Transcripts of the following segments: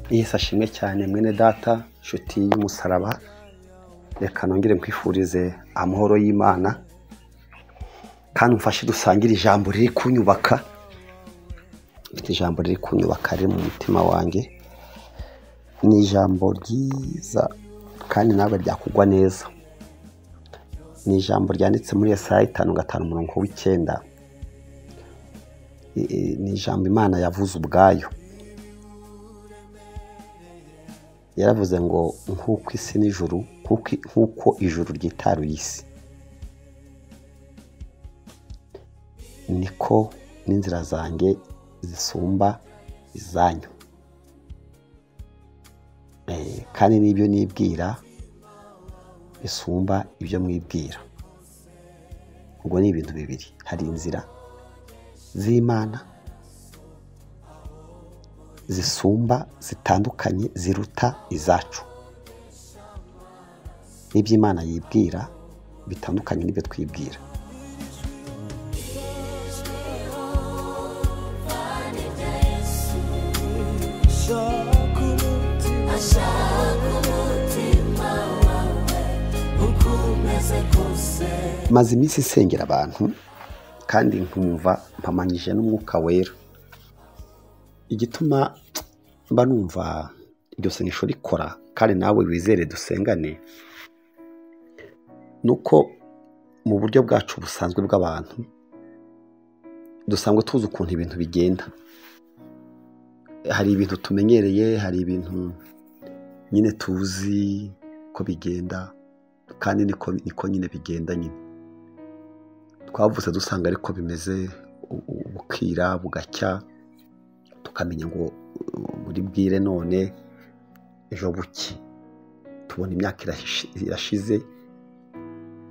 Yesu ashimwe cyane mwene data nshuti y'umusaraba, reka nongere nkwifurize amahoro y'Imana kandi umfashe dusangire ijambo riri kunyubaka. Mfite ijambo riri kunyubaka riri mu mutima wanjye, ni ijambo ryiza kandi nawe ryakugwa neza. Ni ijambo ryanditse muri Yesaya 5:5-9. Ni ijambo Imana yavuze ubwayo. Yaravuze ngo nk'uko isi n'ijuru, nk'uko ijuru ryitaruye isi, niko n'inzira zanjye zisumba izanyu. Kandi n'ibyo nibwira bisumba ibyo mwibwira. Ubwo ni ibintu bibiri. Hari inzira z'Imana zisumba, zitandukanye, ziruta izacu. N'ibyo Imana yibwira bitandukanye n'ibyo twibwira. Maze iminsi isengera abantu kandi nkumva mpamanyije n'Umwuka Wera. Igituma mba numva iryo sengesho rikora kandi nawe wizere dusengane, nuko mu buryo bwacu busanzwe bw'abantu dusanzwe tuzi ukuntu ibintu bigenda. Hari ibintu tumenyereye, hari ibintu nyine tuzi ko bigenda, kandi niko nyine bigenda nyine. Twavutse dusanga ariko bimeze, bukira bugacya, tukamenya ngo buri bwire none ejo buki. Tubona imyaka irashize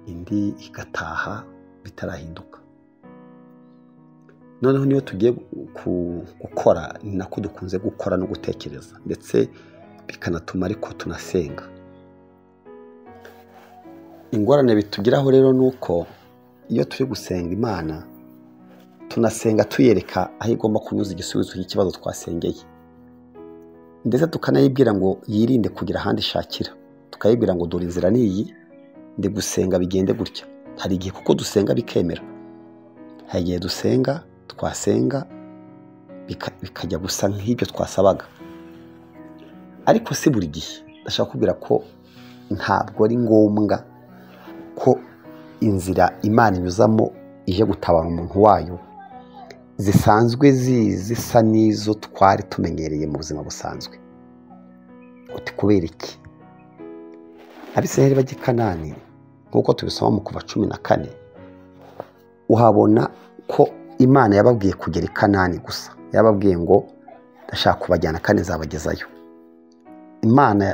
indi igataha bitarahinduka. Noneho niyo tugiye gukora, ni nako dukunze gukora no gutekereza, ndetse bikanatuma ariko tunasenga. Ingorane bitugiraho rero nuko iyo turi gusenga Imana, tunasenga tuyereka aho igomba kunyuza igisubizo cy'ikibazo twasengeye, ndetse tukanayibwira ngo yirinde kugira ahandi ishakira. Tukayibwira ngo dore inzira niyi, ndi gusenga bigende gutya. Hari igihe kuko dusenga bikemera, hari igihe dusenga twasenga bikajya gusa nk'ibyo twasabaga, ariko si buri gihe. Ndashaka kubwira ko ntabwo ari ngombwa ko inzira Imana inyuzamo ije gutabara umuntu wayo zisanzwe zisa n'izo twari tumenyereye mu buzima busanzwe. Uti kubera iki? Abisirayeli bajya i Kanani, nk'uko tubisoma mu Kuva 14, uhabona ko Imana yababwiye kugera i Kanani gusa. Yababwiye ngo ndashaka kubajyana kandi nzabagezayo.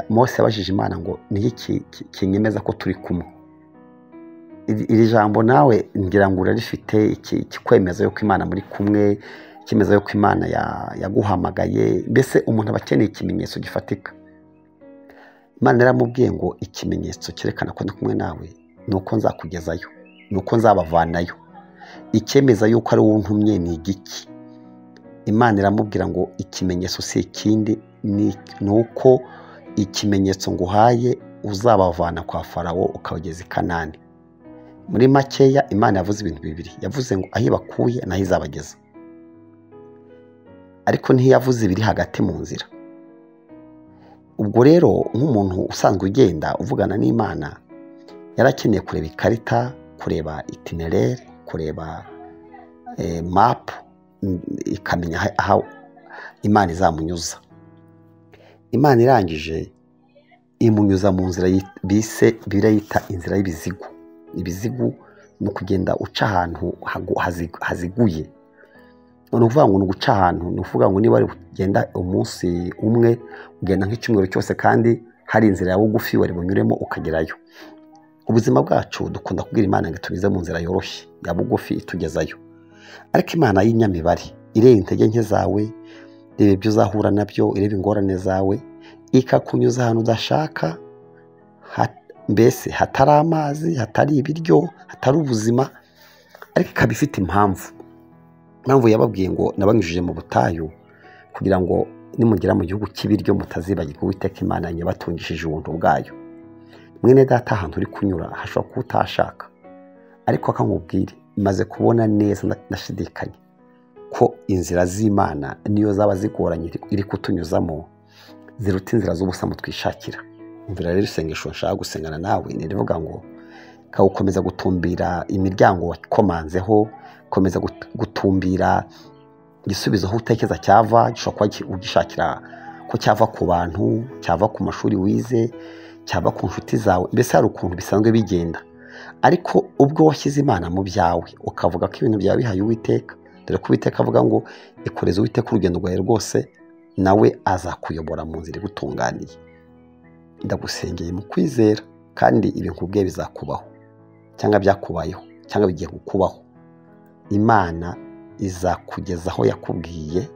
Mose yabajije Imana ngo ni iki kinyemeza ko turi kumwe. Iri jambo nawe ngira ngo urarifite, ikikwemeza yuko Imana muri kumwe, ikemeza yuko Imana yaguhamagaye. Mbese umuntu aba akeneye ikimenyetso gifatika. Imana yaramubwiye ngo ikimenyetso cyerekana ko ndi kumwe nawe ni uko nzakugezayo, ni uko nzabavanayo. Ikemeza yuko ari wowe untumye ni igiki? Imana iramubwira ngo ikimenyetso si ikindi, ni uko ikimenyetso nguhaye uzabavana kwa Farawo ukabageza i Kanani. Muri makeya Imana yavuze ibintu bibiri. Yavuze ngo aho ibakuye naho izabageza, ariko ntiyavuze ibiri hagati mu nzira. Ubwo rero nk'umuntu usanzwe ugenda uvugana n'Imana, yarakeneye kureba ikarita, kureba itinerere, kureba map, ikamenya aho Imana izamunyuza. Imana irangije imunyuza mu nzira birayita inzira y'ibizigu. Ibizigu ni ukugenda uca ahantu haziguye. Ni ukuvuga ngo ni uguca ahantu, ni ukuvuga ngo niba wari kugenda umunsi umwe, ugenda nk'icyumweru cyose kandi hari inzira ya bugufi wari bunyuremo ukagerayo. Ubuzima bwacu dukunda kubwira Imana ngo tunyuze mu nzira yoroshye ya bugufi itugezayo, ariko Imana y'inyamibare ireba intege nke zawe, ireba ibyo uzahura nabyo, ireba ingorane zawe, ikakunyuza ahantu udashaka, mbese hatari amazi, hatari ibiryo, hatari ubuzima, ariko ikaba ifite impamvu. Yababwiye ngo nabanyujije mu butayu kugira ngo nimugera mu gihugu cy'ibiryo mutazibagirwa Uwiteka Imana yanyu yabatungishije ubuntu bwayo. Mwene data, ahantu uri kunyura hashobora kuba utashaka, ariko akamubwira maze kubona neza ndashidikanya ko inzira z'Imana niyo zaba zigoranye iri kutunyuzamo ziruta inzira z'ubusa twishakira. Umvira rero isengesho nshaka gusengana nawe ni rivuga ngo gukomeza gutumbira imiryango wakomanzeho, komeza gutumbira igisubizo aho utekereza cyava, gishobora kuba ugishakira ko cyava ku bantu, cyava ku mashuri wize, cyava ku nshuti zawe. Mbese hari ukuntu bisanzwe bigenda, ariko ubwo washyize Imana mu byawe ukavuga ko ibintu byawe bihaye Uwiteka, dore ko Uwiteka avuga ngo ikoreze Uwiteka urugendo rwawe rwose, nawe azakuyobora mu nzira igutunganiye. Ndagusengeye mu kwizera, kandi ibintu ubwe bizakubaho cyangwa byakubayeho cyangwa bigiye kukubaho. Imana izakugeza aho yakubwiye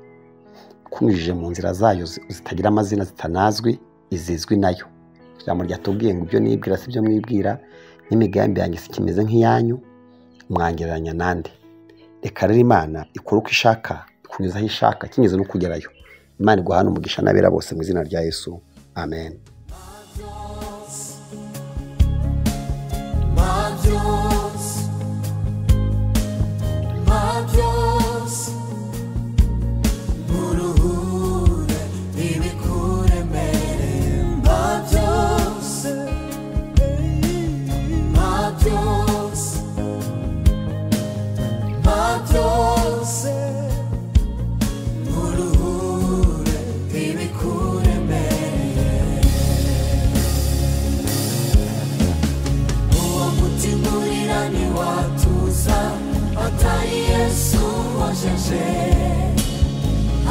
kunyujije mu nzira zayo zitagira amazina, zitanazwi, izizwi nayo. Ijambo ryatubwiye ngo ibyo nibwira si byo mwibwira, n'imigambi yanjye si kimeze nk'iyanyu, mwangereranya nande. Reka rero Imana ikora uko ishaka, ikunyuza aho ishaka, kinyuze no kugerayo. Imana iguhana umugisha n'abera bose mu izina rya Yesu, amen.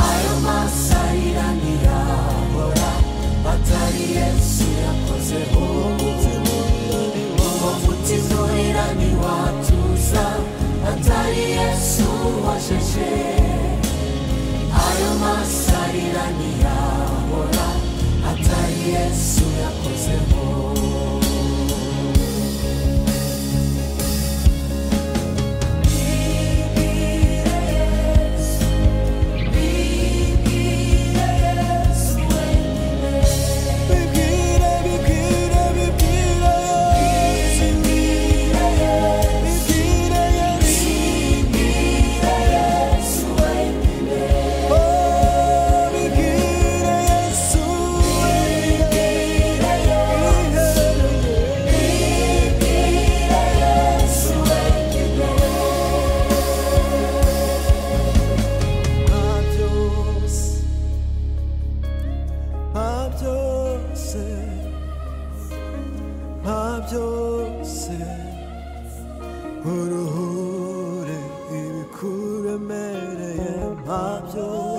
Ayo masarira ntiyahora atari Yesu yakozeho. Uwo mutima urira ntiwatuza atari Yesu washeje. Ayo masarira ntiyahora atari Yesu yakozeho. Byose uruhure ibikuremereye, byose